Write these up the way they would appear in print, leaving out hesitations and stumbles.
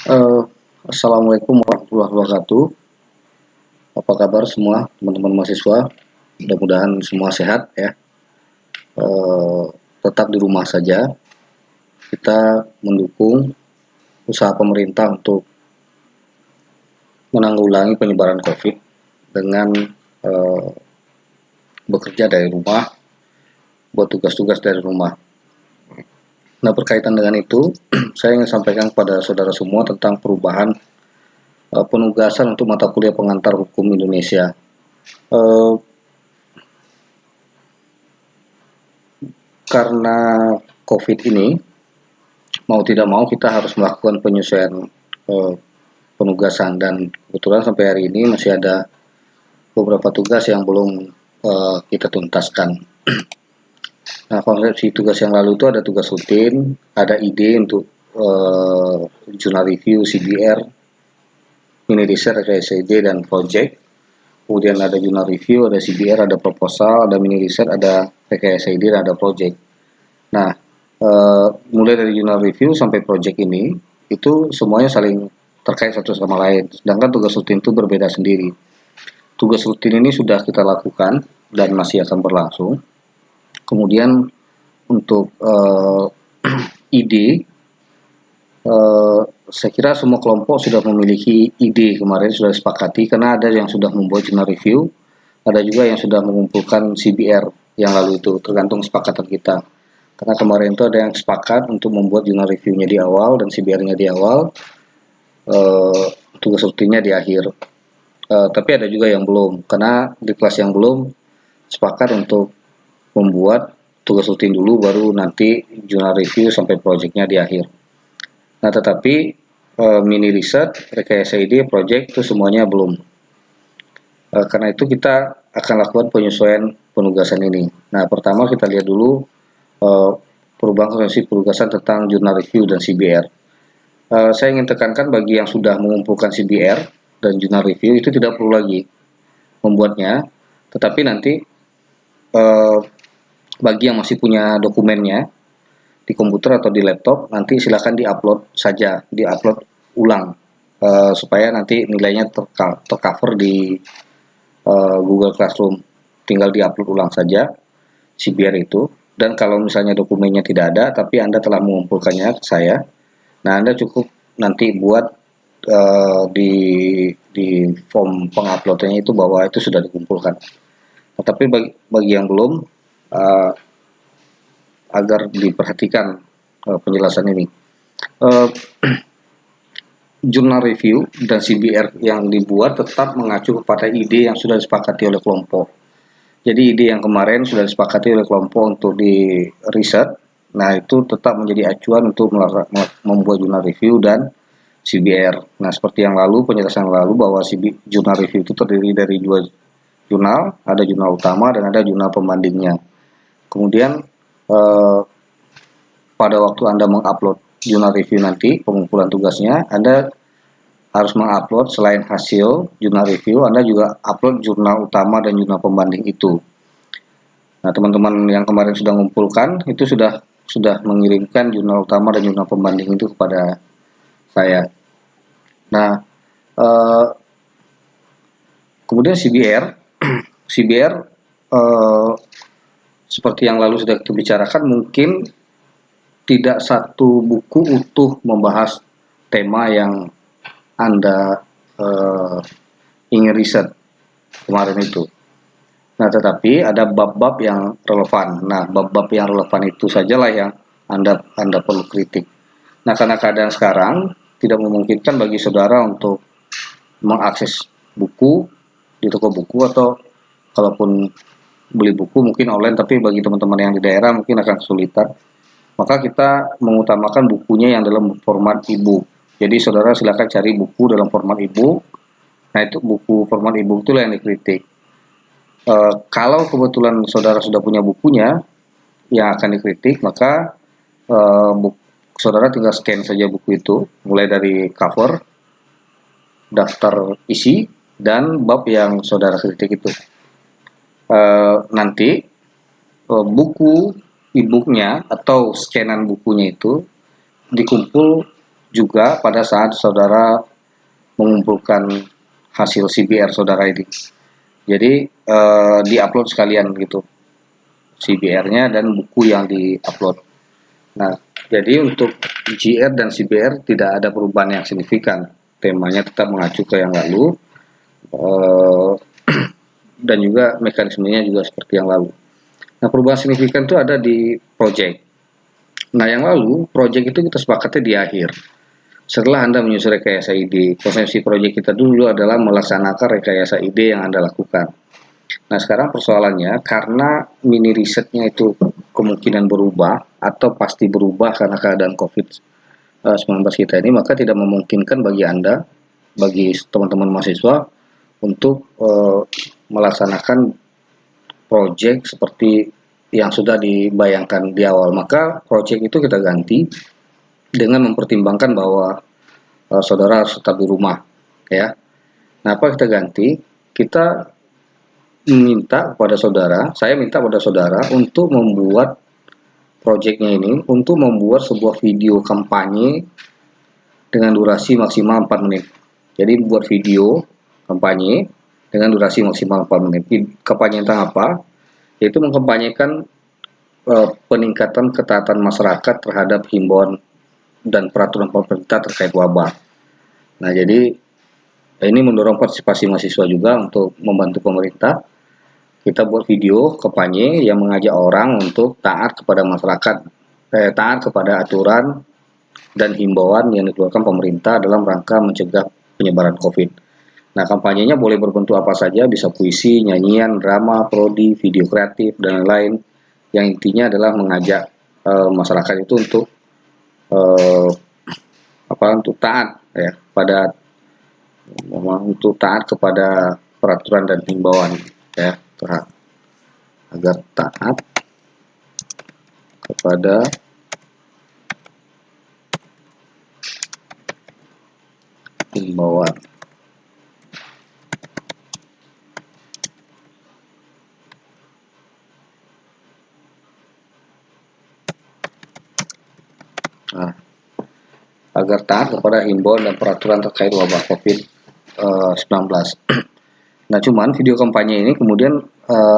Eh, Assalamualaikum warahmatullahi wabarakatuh. Apa kabar semua teman-teman mahasiswa? Mudah-mudahan semua sehat ya. Eh, Tetap di rumah saja. Kita mendukung usaha pemerintah untuk menanggulangi penyebaran COVID dengan eh, bekerja dari rumah, buat tugas-tugas dari rumah. Nah, berkaitan dengan itu, saya ingin sampaikan kepada saudara semua tentang perubahan penugasan untuk mata kuliah pengantar hukum Indonesia. Eh, karena COVID ini, mau tidak mau kita harus melakukan penyesuaian eh, penugasan, dan kebetulan sampai hari ini masih ada beberapa tugas yang belum kita tuntaskan. Nah, konsepsi tugas yang lalu itu ada tugas rutin, ada ide untuk jurnal review, CBR, mini research, RSID, dan project. Kemudian ada jurnal review, ada CBR, ada proposal, ada mini research, ada PKSID, dan ada project. Nah, mulai dari jurnal review sampai project ini, itu semuanya saling terkait satu sama lain. Sedangkan tugas rutin itu berbeda sendiri. Tugas rutin ini sudah kita lakukan dan masih akan berlangsung. Kemudian untuk ide, saya kira semua kelompok sudah memiliki ide, kemarin sudah disepakati, karena ada yang sudah membuat jurnal review, ada juga yang sudah mengumpulkan CBR yang lalu itu, tergantung kesepakatan kita. Karena kemarin itu ada yang sepakat untuk membuat jurnal reviewnya di awal dan CBR-nya di awal, tugas rutinnya di akhir. Tapi ada juga yang belum, karena di kelas yang belum sepakat untuk membuat tugas rutin dulu, baru nanti jurnal review sampai projectnya di akhir. Nah, tetapi mini riset, rekayasa ide, project itu semuanya belum. Karena itu kita akan lakukan penyesuaian penugasan ini. Nah, pertama kita lihat dulu perubahan konsepsi penugasan tentang jurnal review dan CBR. Saya ingin tekankan bagi yang sudah mengumpulkan CBR dan jurnal review itu tidak perlu lagi membuatnya, tetapi nanti bagi yang masih punya dokumennya di komputer atau di laptop, nanti silakan diupload saja, diupload ulang supaya nanti nilainya tercover di Google Classroom. Tinggal diupload ulang saja CBR itu. Dan kalau misalnya dokumennya tidak ada, tapi Anda telah mengumpulkannya ke saya, nah Anda cukup nanti buat di form penguploadannya itu bahwa itu sudah dikumpulkan. Tetapi bagi yang belum, uh, agar diperhatikan penjelasan ini. Uh, Jurnal review dan CBR yang dibuat tetap mengacu kepada ide yang sudah disepakati oleh kelompok. Jadi ide yang kemarin sudah disepakati oleh kelompok untuk di riset, nah itu tetap menjadi acuan untuk membuat jurnal review dan CBR. Nah, seperti yang lalu, penjelasan yang lalu, bahwa jurnal review itu terdiri dari dua jurnal, ada jurnal utama dan ada jurnal pembandingnya. Kemudian pada waktu Anda mengupload jurnal review nanti, pengumpulan tugasnya, Anda harus mengupload selain hasil jurnal review, Anda juga upload jurnal utama dan jurnal pembanding itu. Nah, teman-teman yang kemarin sudah mengumpulkan itu sudah mengirimkan jurnal utama dan jurnal pembanding itu kepada saya. Nah, kemudian CBR, CBR seperti yang lalu sudah kita bicarakan, mungkin tidak satu buku utuh membahas tema yang Anda ingin riset kemarin itu. Nah, tetapi ada bab-bab yang relevan. Nah, bab-bab yang relevan itu sajalah yang Anda perlu kritik. Nah, karena keadaan sekarang tidak memungkinkan bagi saudara untuk mengakses buku di toko buku, atau kalaupun beli buku mungkin online, tapi bagi teman-teman yang di daerah mungkin akan kesulitan. Maka kita mengutamakan bukunya yang dalam format e-book. Jadi saudara silakan cari buku dalam format e-book. Nah, itu buku format e-book itulah yang dikritik. Kalau kebetulan saudara sudah punya bukunya yang akan dikritik, maka saudara tinggal scan saja buku itu, mulai dari cover, daftar isi, dan bab yang saudara kritik itu. Nanti buku e-booknya atau scanan bukunya itu dikumpul juga pada saat saudara mengumpulkan hasil CBR saudara ini. Jadi diupload sekalian gitu CBR-nya dan buku yang diupload. Nah, jadi untuk GR dan CBR tidak ada perubahan yang signifikan. Temanya tetap mengacu ke yang lalu, dan juga mekanismenya juga seperti yang lalu. Nah, perubahan signifikan itu ada di project. Nah, yang lalu, project itu kita sepakati di akhir. Setelah Anda menyusun rekayasa ide, konsepsi project kita dulu adalah melaksanakan rekayasa ide yang Anda lakukan. Nah, sekarang persoalannya, karena mini risetnya itu kemungkinan berubah atau pasti berubah karena keadaan COVID-19 kita ini, maka tidak memungkinkan bagi Anda, bagi teman-teman mahasiswa, untuk melaksanakan project seperti yang sudah dibayangkan di awal. Maka project itu kita ganti dengan mempertimbangkan bahwa saudara harus tetap di rumah, ya. Nah, apa kita ganti? Kita minta kepada saudara, saya minta kepada saudara untuk membuat projectnya ini, untuk membuat sebuah video kampanye dengan durasi maksimal 4 menit. Jadi buat video kampanye dengan durasi maksimal 4 menit. Kampanye tentang apa? Yaitu mengkampanyekan peningkatan ketaatan masyarakat terhadap himbauan dan peraturan pemerintah terkait wabah. Nah, jadi ini mendorong partisipasi mahasiswa juga untuk membantu pemerintah. Kita buat video kampanye yang mengajak orang untuk taat kepada masyarakat, taat kepada aturan dan himbauan yang dikeluarkan pemerintah dalam rangka mencegah penyebaran COVID. Nah, kampanyenya boleh berbentuk apa saja, bisa puisi, nyanyian, drama, prodi, video kreatif, dan lain-lain. Yang intinya adalah mengajak masyarakat itu untuk untuk taat, ya, untuk taat kepada peraturan dan himbauan, ya, agar taat kepada himbauan. Nah, agar taat kepada himbauan dan peraturan terkait wabah COVID-19. Nah, cuman video kampanye ini kemudian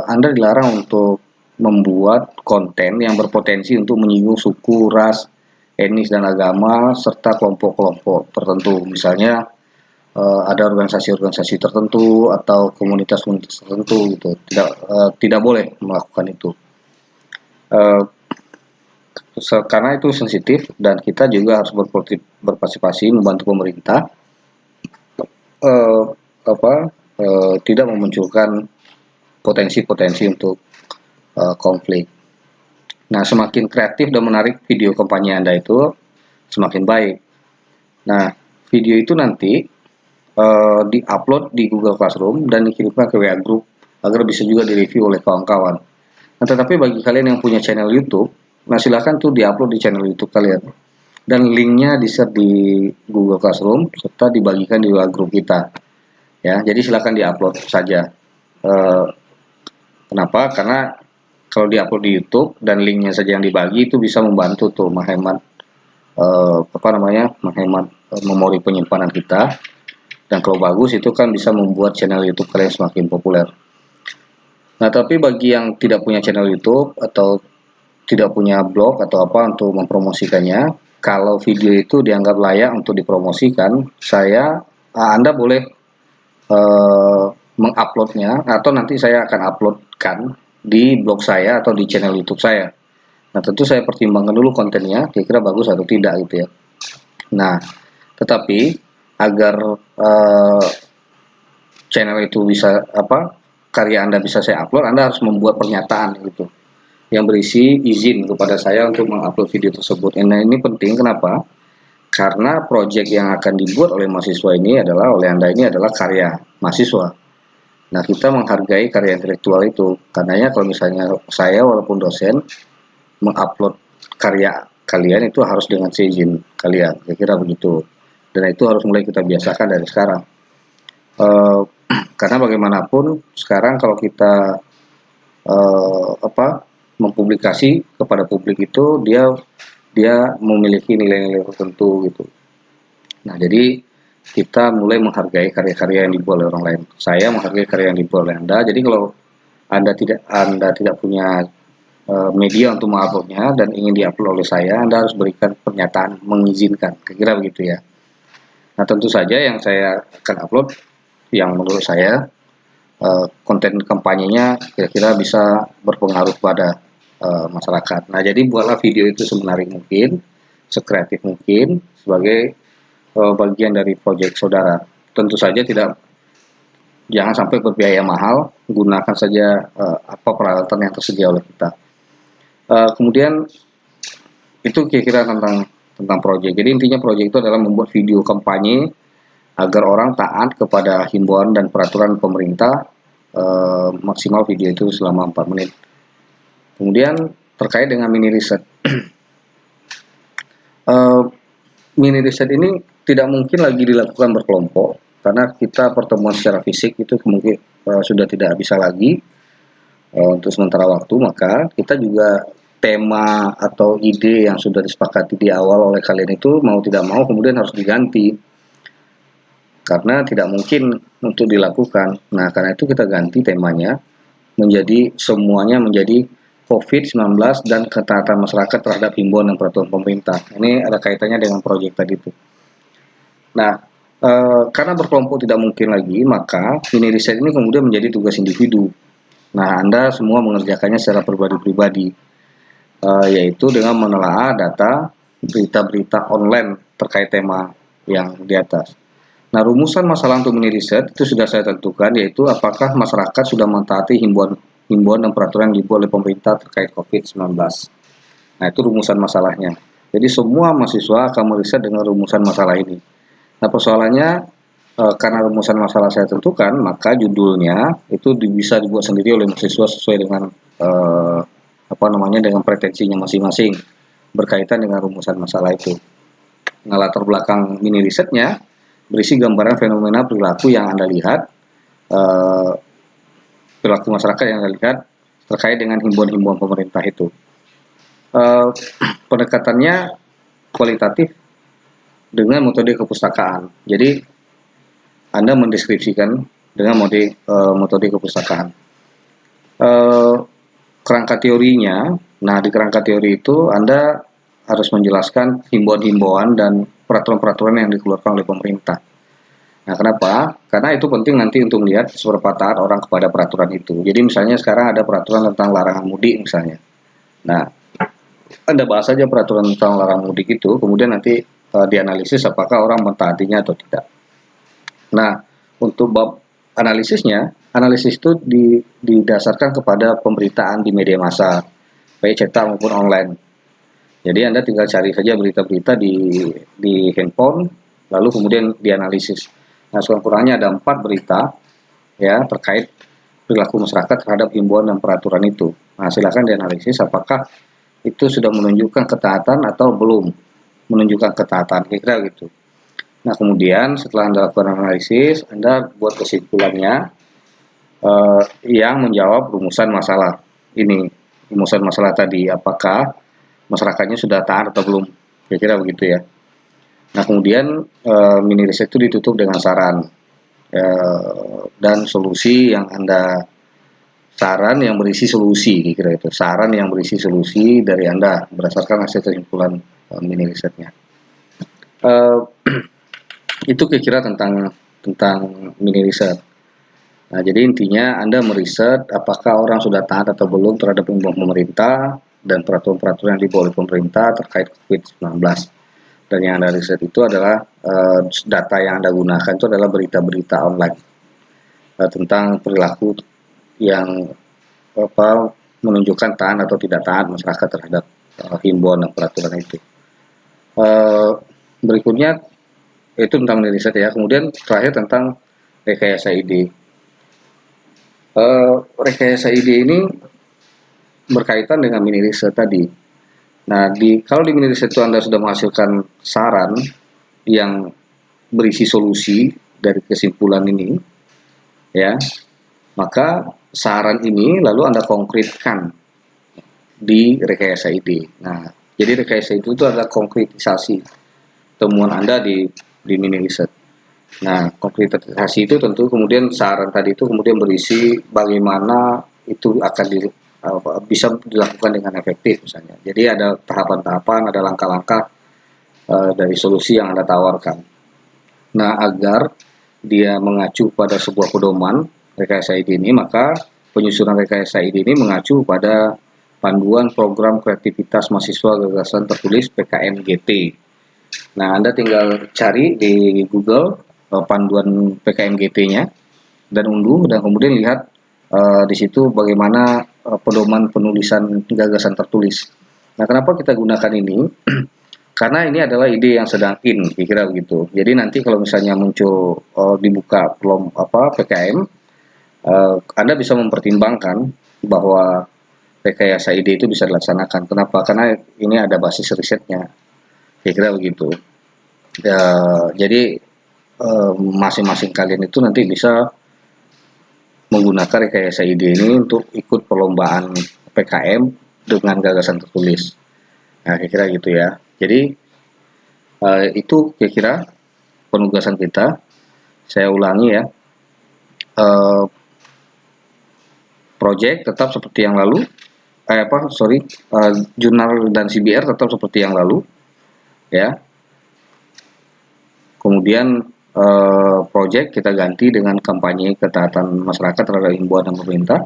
Anda dilarang untuk membuat konten yang berpotensi untuk menyinggung suku, ras, etnis, dan agama, serta kelompok-kelompok tertentu. Misalnya ada organisasi-organisasi tertentu atau komunitas-komunitas tertentu gitu. Tidak boleh melakukan itu. Karena itu sensitif dan kita juga harus berpartisipasi membantu pemerintah tidak memunculkan potensi-potensi untuk konflik. Nah, semakin kreatif dan menarik video kampanye Anda itu, semakin baik. Nah, video itu nanti di-upload di Google Classroom dan dikirimkan ke WA Group agar bisa juga direview oleh kawan-kawan. Nah, tetapi bagi kalian yang punya channel YouTube, nah silahkan tuh di-upload di channel YouTube kalian. Dan linknya di-share di Google Classroom serta dibagikan di WA Group kita. Ya, jadi silahkan di-upload saja. Kenapa? Karena kalau di-upload di YouTube dan linknya saja yang dibagi itu bisa membantu tuh menghemat memori penyimpanan kita. Dan kalau bagus itu kan bisa membuat channel YouTube kalian semakin populer. Nah, tapi bagi yang tidak punya channel YouTube atau tidak punya blog atau apa untuk mempromosikannya, kalau video itu dianggap layak untuk dipromosikan, Anda boleh menguploadnya atau nanti saya akan uploadkan di blog saya atau di channel YouTube saya. Nah, tentu saya pertimbangkan dulu kontennya, kira-kira bagus atau tidak gitu ya. Nah, tetapi agar channel itu bisa karya Anda bisa saya upload, Anda harus membuat pernyataan gitu yang berisi izin kepada saya untuk mengupload video tersebut. Nah, ini penting kenapa? Karena proyek yang akan dibuat oleh mahasiswa ini oleh Anda ini adalah karya mahasiswa. Nah, kita menghargai karya intelektual itu. Karenanya kalau misalnya saya walaupun dosen mengupload karya kalian itu harus dengan seizin kalian, kira-kira begitu. Dan itu harus mulai kita biasakan dari sekarang. Karena bagaimanapun sekarang kalau kita mempublikasi kepada publik itu dia memiliki nilai-nilai tertentu gitu. Nah, jadi kita mulai menghargai karya-karya yang dibuat oleh orang lain. Saya menghargai karya yang dibuat oleh Anda. Jadi kalau Anda tidak punya media untuk menguploadnya dan ingin diupload oleh saya, Anda harus berikan pernyataan mengizinkan. Kira-kira begitu ya. Nah, tentu saja yang saya akan upload yang menurut saya konten kampanyenya kira-kira bisa berpengaruh pada masyarakat. Nah, jadi buatlah video itu semenarik mungkin, sekreatif mungkin sebagai bagian dari proyek saudara. Tentu saja jangan sampai berbiaya mahal, gunakan saja apa peralatan yang tersedia oleh kita. Kemudian itu kira-kira tentang proyek. Jadi intinya proyek itu adalah membuat video kampanye agar orang taat kepada himbauan dan peraturan pemerintah, maksimal video itu selama 4 menit. Kemudian terkait dengan mini riset. Mini riset ini tidak mungkin lagi dilakukan berkelompok karena kita pertemuan secara fisik itu mungkin sudah tidak bisa lagi untuk sementara waktu. Maka kita juga tema atau ide yang sudah disepakati di awal oleh kalian itu mau tidak mau kemudian harus diganti karena tidak mungkin untuk dilakukan. Nah, karena itu kita ganti temanya semuanya menjadi COVID-19 dan ketaatan masyarakat terhadap himbauan dan peraturan pemerintah. Ini ada kaitannya dengan proyek tadi itu. Nah, karena berkelompok tidak mungkin lagi, maka mini riset ini kemudian menjadi tugas individu. Nah, Anda semua mengerjakannya secara pribadi-pribadi, yaitu dengan menelaah data berita-berita online terkait tema yang di atas. Nah, rumusan masalah untuk mini riset itu sudah saya tentukan, yaitu apakah masyarakat sudah mentaati himbauan dan peraturan yang dibuat oleh pemerintah terkait COVID-19. Nah, itu rumusan masalahnya. Jadi semua mahasiswa akan meriset dengan rumusan masalah ini. Nah, persoalannya karena rumusan masalah saya tentukan, maka judulnya itu bisa dibuat sendiri oleh mahasiswa sesuai dengan dengan pretensinya masing-masing berkaitan dengan rumusan masalah itu. Nah, latar belakang mini risetnya berisi gambaran fenomena perilaku yang Anda lihat, perilaku masyarakat yang Anda lihat terkait dengan himbauan-himbauan pemerintah itu. Pendekatannya kualitatif dengan metode kepustakaan. Jadi Anda mendeskripsikan dengan metode kepustakaan. Kerangka teorinya, nah di kerangka teori itu Anda harus menjelaskan himbauan-himbauan dan peraturan-peraturan yang dikeluarkan oleh pemerintah. Nah, kenapa? Karena itu penting nanti untuk melihat seberapa taat orang kepada peraturan itu. Jadi misalnya sekarang ada peraturan tentang larangan mudik misalnya. Nah, Anda bahas saja peraturan tentang larangan mudik itu, kemudian nanti dianalisis apakah orang mentaatinya atau tidak. Nah, untuk bab analisis itu didasarkan kepada pemberitaan di media massa, baik cetak maupun online. Jadi Anda tinggal cari saja berita-berita di handphone, lalu kemudian dianalisis. Nah, sekurang-kurangnya ada 4 berita ya terkait perilaku masyarakat terhadap himbauan dan peraturan itu. Nah, silakan dianalisis apakah itu sudah menunjukkan ketaatan atau belum menunjukkan ketaatan, kira-kira gitu. Nah, kemudian setelah Anda lakukan analisis, Anda buat kesimpulannya yang menjawab rumusan masalah ini. Rumusan masalah tadi, apakah masyarakatnya sudah taat atau belum, kira-kira begitu ya. Nah, kemudian mini riset itu ditutup dengan saran dan solusi yang saran yang berisi solusi, kira-kira itu. Saran yang berisi solusi dari Anda berdasarkan hasil kesimpulan mini risetnya. Itu kira-kira tentang mini riset. Nah, jadi intinya Anda meriset apakah orang sudah taat atau belum terhadap himbauan pemerintah dan peraturan-peraturan yang dibuat oleh pemerintah terkait COVID-19. Dan yang Anda riset itu adalah data yang Anda gunakan itu adalah berita-berita online tentang perilaku yang menunjukkan taat atau tidak taat masyarakat terhadap himbauan dan peraturan itu. Berikutnya itu tentang mini riset ya. Kemudian terakhir tentang rekayasa ide. Rekayasa ide ini berkaitan dengan mini riset tadi. Nah, kalau di mini riset itu Anda sudah menghasilkan saran yang berisi solusi dari kesimpulan ini, ya, maka saran ini lalu Anda konkretkan di rekayasa ide. Nah, jadi rekayasa itu adalah konkretisasi temuan Anda di di mini riset. Nah, konkretisasi itu tentu kemudian saran tadi itu kemudian berisi bagaimana itu akan bisa dilakukan dengan efektif misalnya. Jadi ada tahapan-tahapan, ada langkah-langkah dari solusi yang Anda tawarkan. Nah, agar dia mengacu pada sebuah pedoman rekayasa ide ini, maka penyusunan rekayasa ide ini mengacu pada panduan program kreativitas mahasiswa gagasan tertulis PKMGT. Nah, Anda tinggal cari di Google panduan PKMGT-nya dan unduh, dan kemudian lihat di situ bagaimana pedoman penulisan gagasan tertulis. Nah, kenapa kita gunakan ini? Karena ini adalah ide yang sedang kira-kira begitu. Jadi nanti kalau misalnya muncul dibuka PKM, Anda bisa mempertimbangkan bahwa rekayasa ide itu bisa dilaksanakan. Kenapa? Karena ini ada basis risetnya, kira-kira begitu. Jadi masing-masing kalian itu nanti bisa menggunakan rekayasa ide ini untuk ikut perlombaan PKM dengan gagasan tertulis. Nah, kira-kira gitu ya. Jadi itu kira-kira penugasan kita. Saya ulangi ya. Project tetap seperti yang lalu. Jurnal dan CBR tetap seperti yang lalu. Ya. Kemudian project kita ganti dengan kampanye ketaatan masyarakat terhadap himbauan dan pemerintah.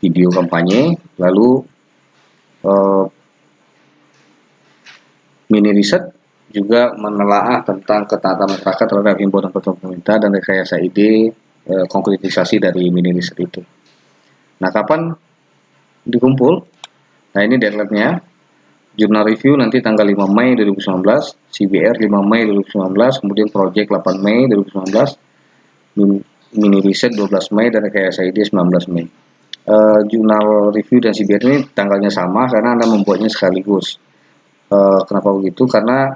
Video kampanye, lalu mini riset juga menelaah tentang ketaatan masyarakat terhadap himbauan dan pemerintah dan rekayasa ide konkretisasi dari mini riset itu. Nah, kapan dikumpul? Nah, ini deadline-nya. Jurnal review nanti tanggal 5 Mei 2019, CBR 5 Mei 2019, kemudian project 8 Mei 2019, mini riset 12 Mei dan rekayasa ide 19 Mei. Jurnal review dan CBR ini tanggalnya sama karena Anda membuatnya sekaligus. Kenapa begitu? Karena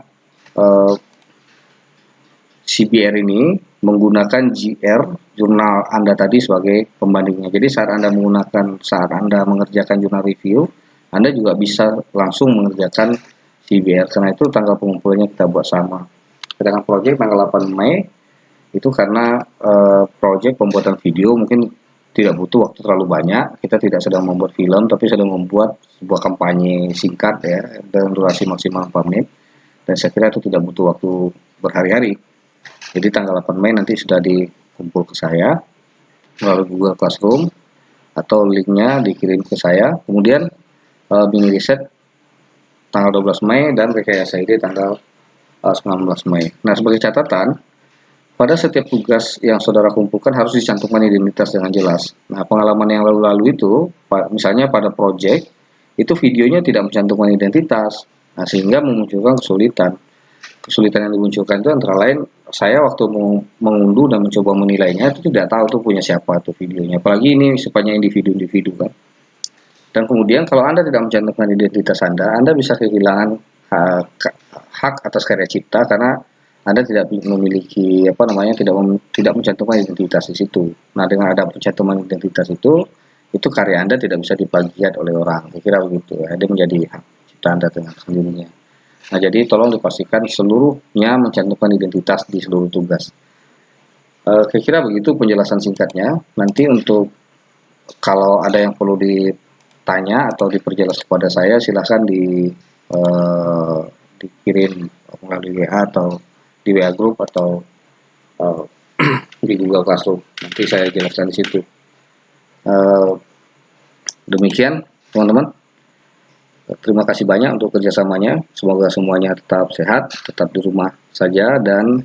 CBR ini menggunakan GR jurnal Anda tadi sebagai pembandingnya. Jadi saat Anda mengerjakan jurnal review, Anda juga bisa langsung mengerjakan CBR. Karena itu tanggal pengumpulannya kita buat sama. Sedangkan project tanggal 8 Mei itu karena project pembuatan video mungkin tidak butuh waktu terlalu banyak. Kita tidak sedang membuat film, tapi sedang membuat sebuah kampanye singkat ya, dengan durasi maksimal 4 menit. Dan saya kira itu tidak butuh waktu berhari-hari. Jadi tanggal 8 Mei nanti sudah dikumpul ke saya melalui Google Classroom atau linknya dikirim ke saya. Kemudian mini riset tanggal 12 Mei dan rekayasa ide tanggal 19 Mei. Nah, sebagai catatan, pada setiap tugas yang saudara kumpulkan harus dicantumkan identitas dengan jelas. Nah, pengalaman yang lalu-lalu itu, misalnya pada project, itu videonya tidak mencantumkan identitas. Nah, sehingga memunculkan kesulitan. Kesulitan yang dimunculkan itu antara lain, saya waktu mengunduh dan mencoba menilainya, itu tidak tahu tuh punya siapa tuh videonya. Apalagi ini sifatnya individu-individu kan. Dan kemudian kalau Anda tidak mencantumkan identitas Anda bisa kehilangan hak atas karya cipta karena Anda tidak memiliki tidak mencantumkan identitas di situ. Nah, dengan ada pencantuman identitas itu karya Anda tidak bisa diplagiat oleh orang. Kira begitu ya. Dia menjadi hak cipta Anda dengan sendirinya. Nah, jadi tolong dipastikan seluruhnya mencantumkan identitas di seluruh tugas. Kira-kira begitu penjelasan singkatnya. Nanti untuk kalau ada yang perlu ditanya atau diperjelas kepada saya, silahkan dikirim melalui WA atau di WA Group atau di Google Classroom. Nanti saya jelaskan di situ. Demikian teman-teman. Terima kasih banyak untuk kerjasamanya. Semoga semuanya tetap sehat, tetap di rumah saja dan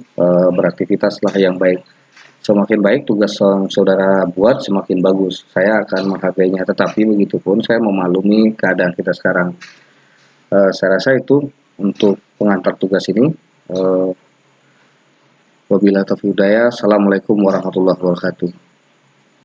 beraktivitaslah yang baik. Semakin baik tugas yang saudara buat, semakin bagus. Saya akan menghargainya. Tetapi begitupun saya memaklumi keadaan kita sekarang. Saya rasa itu untuk pengantar tugas ini. Wabillahi taufiq hidayah. Assalamualaikum warahmatullahi wabarakatuh.